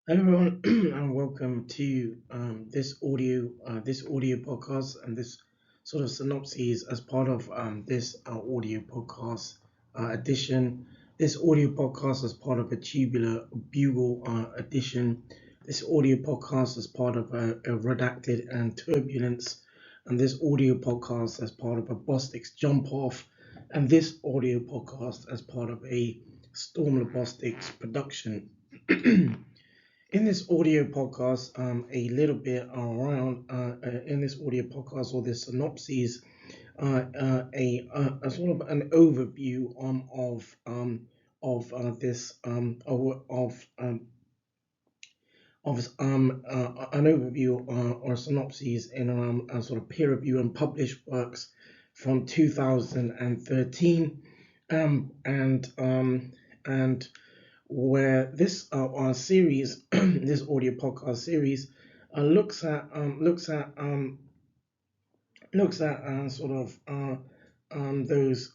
Hello everyone, and welcome to this audio podcast and this sort of synopsis as part of this audio podcast edition. This audio podcast as part of a Tubular Bugle edition. This audio podcast as part of a Redacted and Turbulance, and this audio podcast as part of a Bostics Jump Off, and this audio podcast as part of a Storm Bostics production. In this audio podcast, a little bit around in this audio podcast or this synopsis, a sort of an overview of this an overview or synopses in sort of peer review and published works from 2013, and where this series, this audio podcast series, looks at sort of those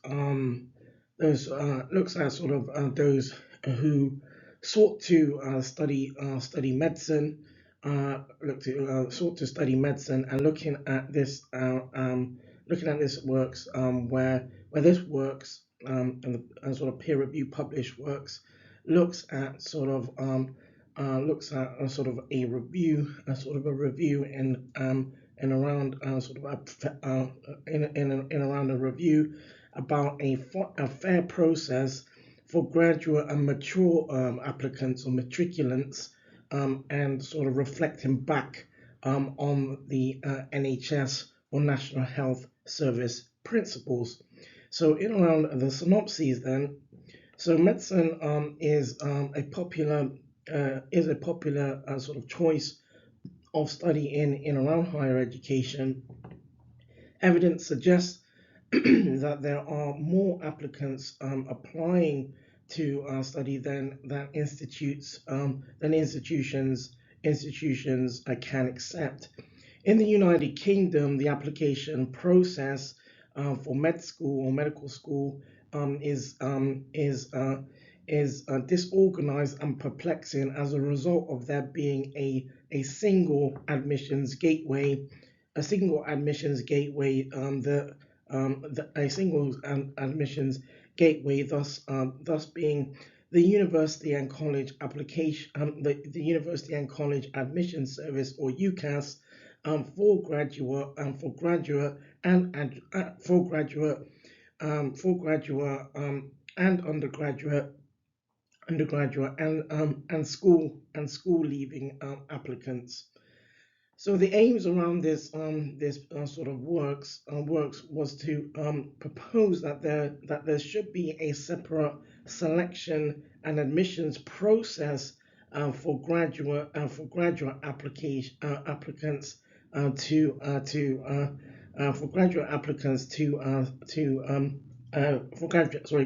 looks at sort of those who sought to study medicine, sought to study medicine, and looking at this works where this works and sort of peer review published works looks at sort of a review, a review in around in around a review about a fair process for graduate and mature applicants or matriculants, and sort of reflecting back on the NHS or National Health Service principles. So in around the synopses then, so medicine is a popular sort of choice of study in around higher education. Evidence suggests that there are more applicants applying to study than institutions can accept. In the United Kingdom, the application process for med school or medical school is disorganized and perplexing as a result of there being a single admissions gateway, a single admissions gateway, a single admissions gateway, thus being the University and College application, the University and College Admission Service or UCAS, for graduate for graduate and undergraduate and school leaving applicants. So the aims around this sort of works was to propose that there should be a separate selection and admissions process for graduate application applicants for graduate applicants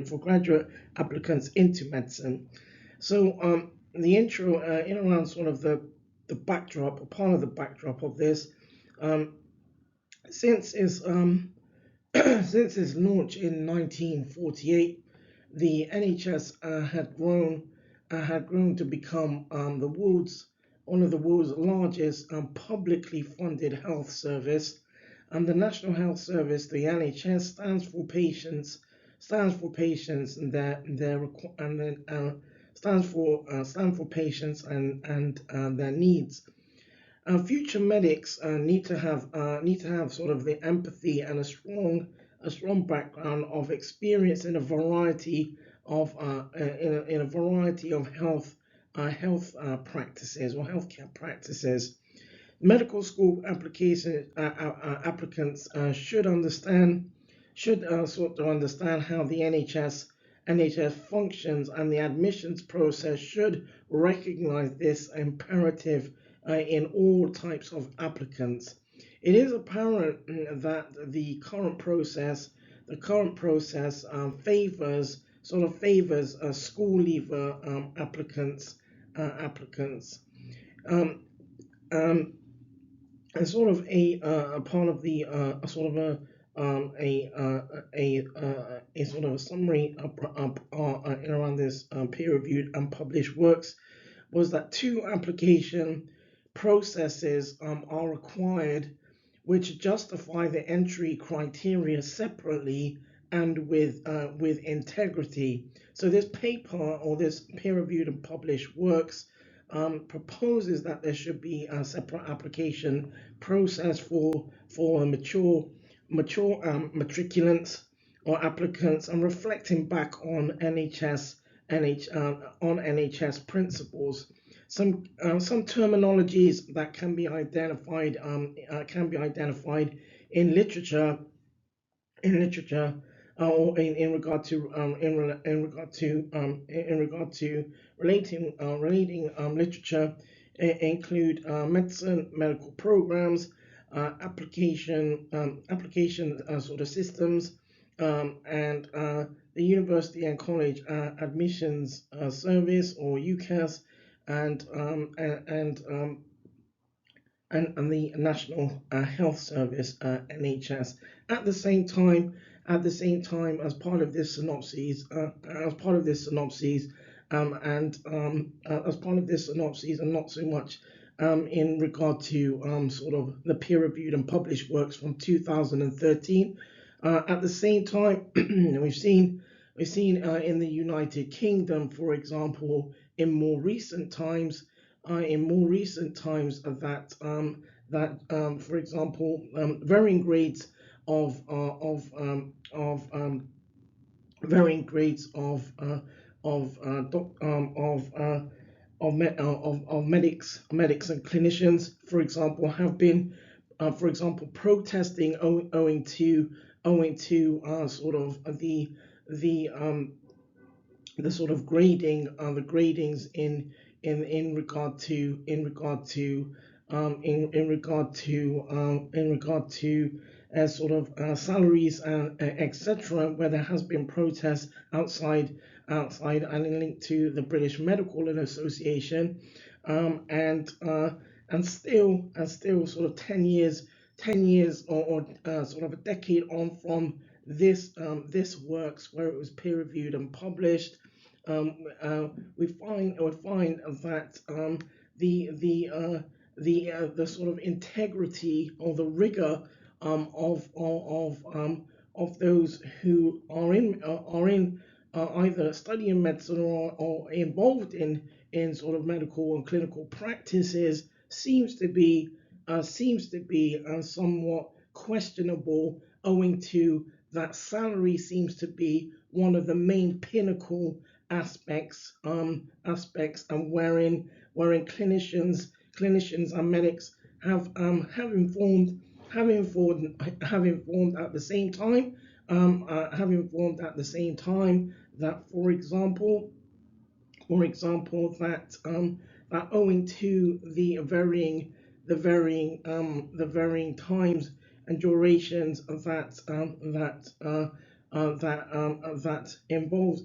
for graduate applicants into medicine. So the intro in around sort of the backdrop, or part of the backdrop of this, um, since its since its launch in 1948, the NHS had grown to become the world's one of the world's largest publicly funded health service. And the National Health Service, the NHS, stands for patients and their and then stand for patients and their needs. Future medics need to have sort of the empathy and a strong background of experience in a variety of health practices or healthcare practices. Medical school applicants should sort of understand how the NHS functions, and the admissions process should recognize this imperative in all types of applicants. It is apparent that the current process favors school leaver applicants. Um, um, and sort of a part of the sort of a sort of a summary in around this peer-reviewed and published works was that two application processes are required which justify the entry criteria separately and with integrity. So this paper, or this peer-reviewed and published works, proposes that there should be a separate application process for mature matriculants or applicants, and reflecting back on NHS principles. Some terminologies that can be identified in literature in regard to relating literature include medicine, medical programs, application sort of systems, and the University and College Admissions Service, or UCAS, and the National Health Service, NHS. At the same time, as part of this synopsis, and not so much in regard to sort of the peer-reviewed and published works from 2013. At the same time, we've seen in the United Kingdom, for example, in more recent times, for example, varying grades of medics and clinicians, for example, have been, protesting owing to sort of the sort of the gradings in regard to sort of salaries and etc., where there has been protests outside and linked to the British Medical Association, and still sort of 10 years or sort of a decade on from this works, where it was peer reviewed and published. We find that the sort of integrity or the rigor of those who are in either studying medicine or involved in sort of medical and clinical practices seems to be somewhat questionable, owing to that salary seems to be one of the main pinnacle aspects, and wherein clinicians and medics have informed at the same time, that, for example, that owing to the varying times and durations that involves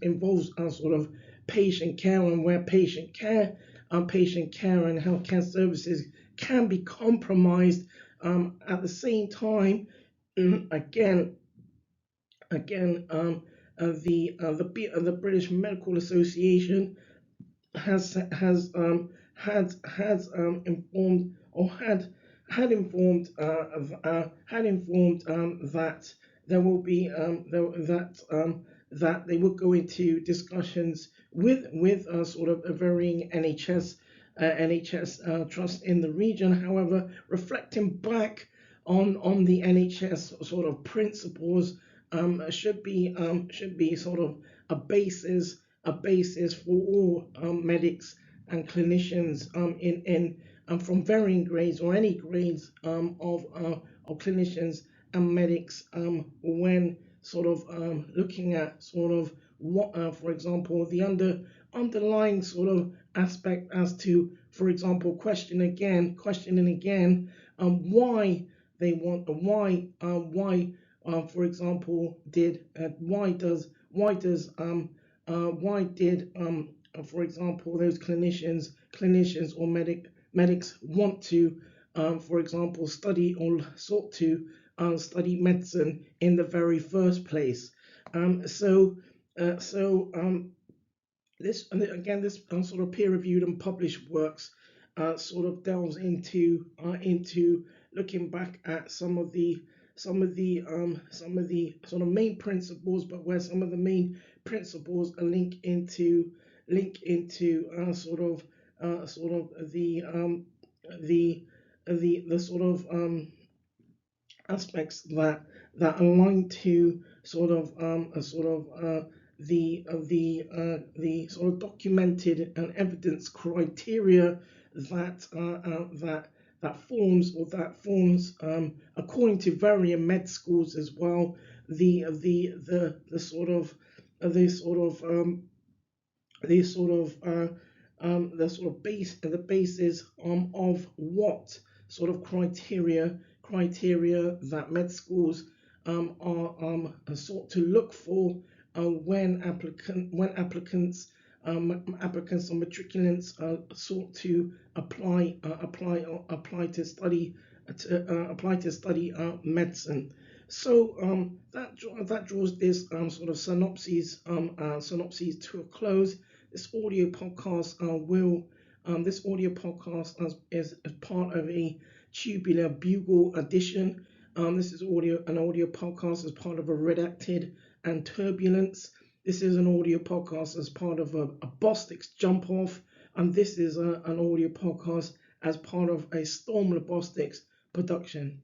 sort of patient care, and where patient care and healthcare services can be compromised. At the same time, again, the British Medical Association has informed, or had informed that there will be that they will go into discussions with sort of a varying NHS trust in the region. However, reflecting back on the NHS sort of principles, should be sort of a basis for all medics and clinicians in from varying grades, or any grades of clinicians and medics, when sort of looking at sort of what, for example, the underlying sort of aspect as to, for example, questioning again, why they want, for example, why did for example, those clinicians or medics want to, for example, study or sought to study medicine in the very first place. So This, and again, this sort of peer-reviewed and published works sort of delves into looking back at some of the main principles, but where some of the main principles are link into sort of the the sort of aspects that align to sort of a sort of the sort of documented and evidence criteria that forms according to varying med schools as well, the sort of the sort of the sort of the basis of what sort of criteria that med schools are sought to look for when applicants or matriculants sought to apply to study medicine. So that draws this sort of synopsis to a close. This audio podcast is part of a Tubular Bugle edition. This is an audio podcast as part of a Redacted and Turbulance. This is an audio podcast as part of a Bostix Jump Off, and this is an audio podcast as part of a Storm Bostix production.